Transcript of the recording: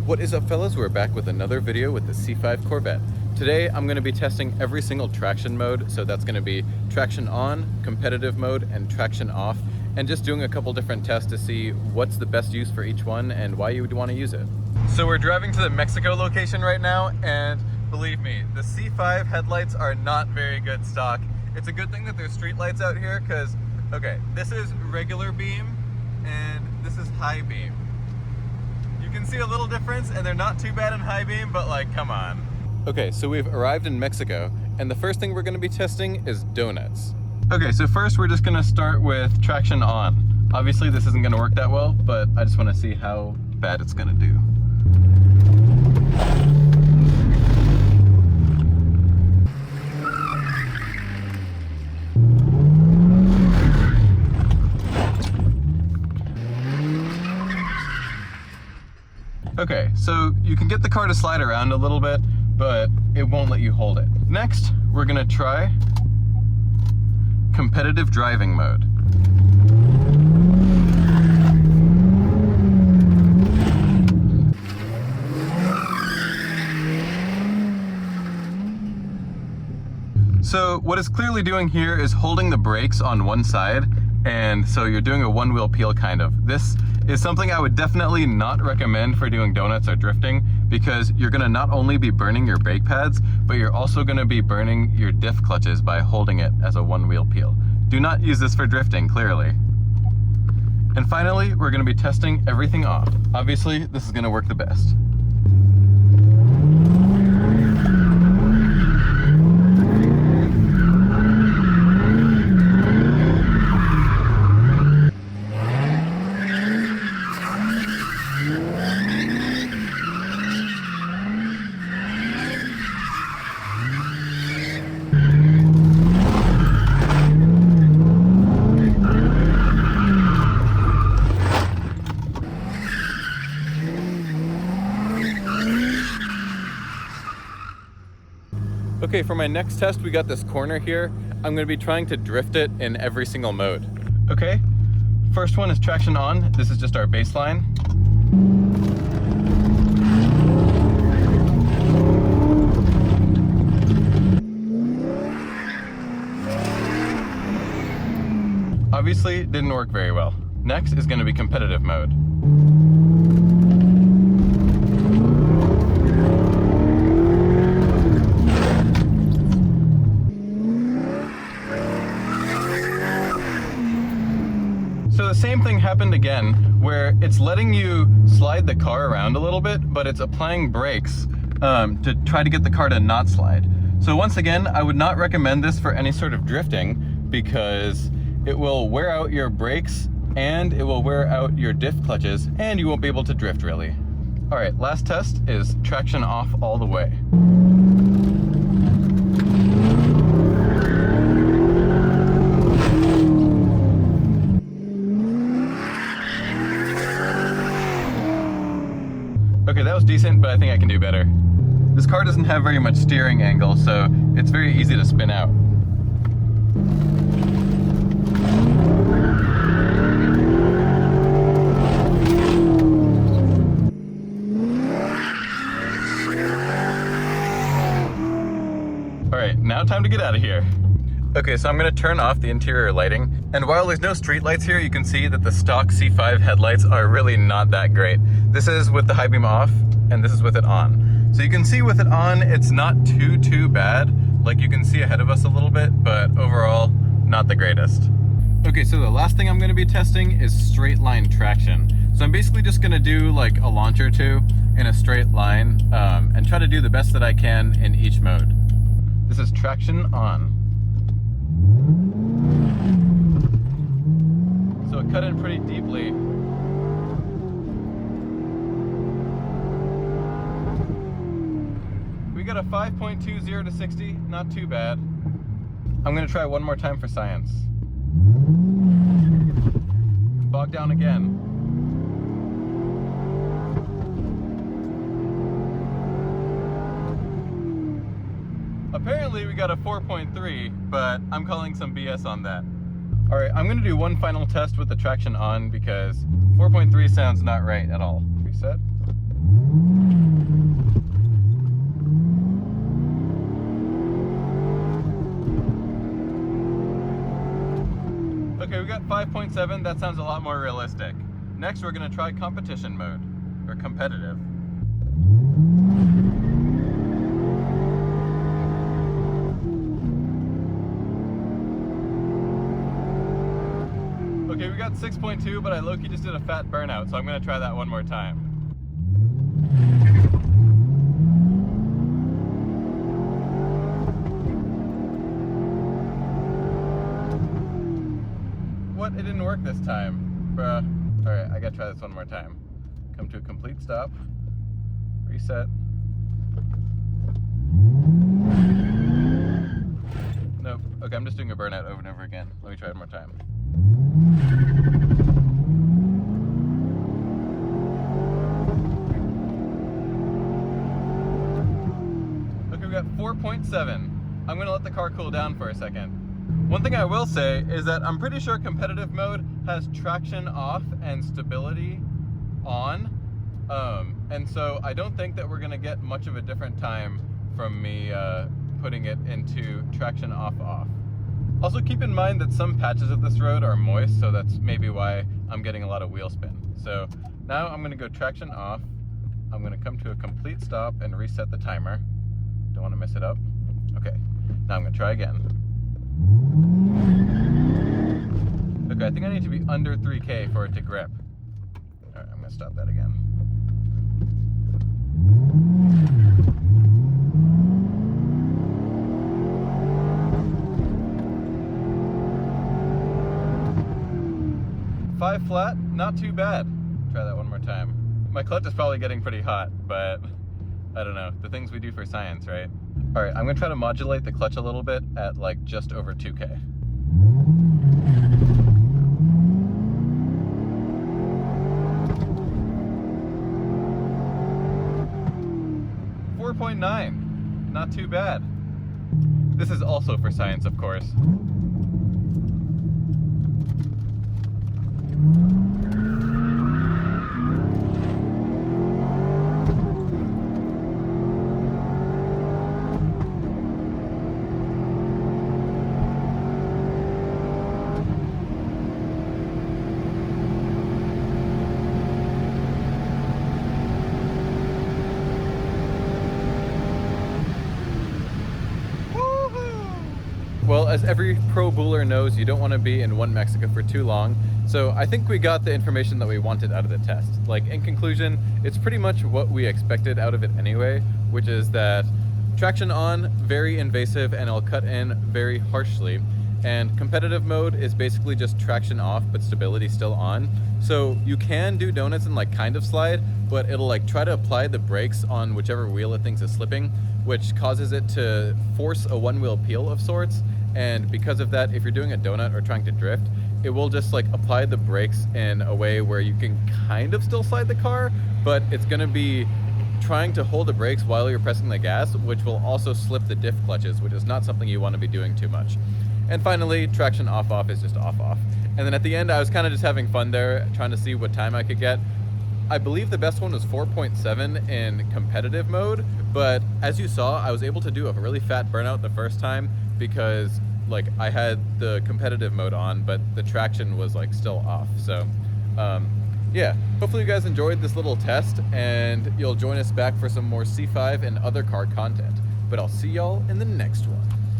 What is up, fellas? We're back with another video with the C5 Corvette. Today I'm going to be testing every single traction mode, so that's going to be traction on, competitive mode, and traction off, and just doing a couple different tests to see what's the best use for each one and why you would want to use it. So we're driving to the Mexico location right now, and believe me, the C5 headlights are not very good stock. It's a good thing that there's street lights out here because, okay, this is regular beam and this is high beam. You can see a little difference, and they're not too bad in high beam, but like, come on. Okay, so we've arrived in Mexico, and the first thing we're going to be testing is donuts. Okay, so first we're just going to start with traction on. Obviously this isn't going to work that well, but I just want to see how bad it's going to do. Okay, so you can get the car to slide around a little bit, but it won't let you hold it. Next, we're gonna try competitive driving mode. So what it's clearly doing here is holding the brakes on one side, and so you're doing a one-wheel peel kind of. This is something I would definitely not recommend for doing donuts or drifting, because you're gonna not only be burning your brake pads, but you're also gonna be burning your diff clutches by holding it as a one-wheel peel. Do not use this for drifting, clearly. And finally, we're gonna be testing everything off. Obviously, this is gonna work the best. Okay, for my next test, we got this corner here. I'm gonna be trying to drift it in every single mode. Okay, first one is traction on. This is just our baseline. Obviously, it didn't work very well. Next is gonna be competitive mode. So the same thing happened again, where it's letting you slide the car around a little bit, but it's applying brakes to try to get the car to not slide. So once again, I would not recommend this for any sort of drifting, because it will wear out your brakes and it will wear out your diff clutches, and you won't be able to drift really. All right, last test is traction off all the way. Okay, that was decent, but I think I can do better. This car doesn't have very much steering angle, so it's very easy to spin out. All right, now time to get out of here. Okay, so I'm gonna turn off the interior lighting, and while there's no street lights here, you can see that the stock C5 headlights are really not that great. This is with the high beam off, and this is with it on. So you can see with it on, it's not too bad. Like, you can see ahead of us a little bit, but overall, not the greatest. Okay, so the last thing I'm gonna be testing is straight line traction. So I'm basically just gonna do like a launch or two in a straight line, and try to do the best that I can in each mode. This is traction on. So it cut in pretty deeply. We got a 5.20 to 60, not too bad. I'm gonna try one more time for science. Bog down again. Apparently we got a 4.3, but I'm calling some BS on that. All right, I'm gonna do one final test with the traction on because 4.3 sounds not right at all. Reset. Okay, we got 5.7. That sounds a lot more realistic. Next, we're gonna try competition mode, or competitive. Okay, we got 6.2, but I low-key just did a fat burnout, so I'm gonna try that one more time. What? It didn't work this time. Bruh. Alright, I gotta try this one more time. Come to a complete stop. Reset. Nope. Okay, I'm just doing a burnout over and over again. Let me try it one more time. Okay, we got 4.7. I'm gonna let the car cool down for a second. One thing I will say is that I'm pretty sure competitive mode has traction off and stability on. And so I don't think that we're gonna get much of a different time from me putting it into traction off. Also keep in mind that some patches of this road are moist, so that's maybe why I'm getting a lot of wheel spin. So now I'm gonna go traction off. I'm gonna come to a complete stop and reset the timer. Don't wanna mess it up. Okay, now I'm gonna try again. Okay, I think I need to be under 3K for it to grip. All right, I'm gonna stop that again. Five flat, not too bad. Try that one more time. My clutch is probably getting pretty hot, but I don't know. The things we do for science, right? All right, I'm gonna try to modulate the clutch a little bit at like just over 2K. 4.9, not too bad. This is also for science, of course. Well, as every pro booler knows, you don't want to be in one Mexico for too long. So I think we got the information that we wanted out of the test. Like, in conclusion, it's pretty much what we expected out of it anyway, which is that traction on, very invasive, and it'll cut in very harshly. And competitive mode is basically just traction off, but stability still on. So you can do donuts and like kind of slide, but it'll like try to apply the brakes on whichever wheel it thinks is slipping, which causes it to force a one-wheel peel of sorts. And because of that, if you're doing a donut or trying to drift, it will just like apply the brakes in a way where you can kind of still slide the car, but it's gonna be trying to hold the brakes while you're pressing the gas, which will also slip the diff clutches, which is not something you want to be doing too much. And finally, traction off is just off. And then at the end, I was kind of just having fun there, trying to see what time I could get. I believe the best one was 4.7 in competitive mode, but as you saw, I was able to do a really fat burnout the first time because like I had the competitive mode on, but the traction was like still off. So yeah, hopefully you guys enjoyed this little test and you'll join us back for some more C5 and other car content. But I'll see y'all in the next one.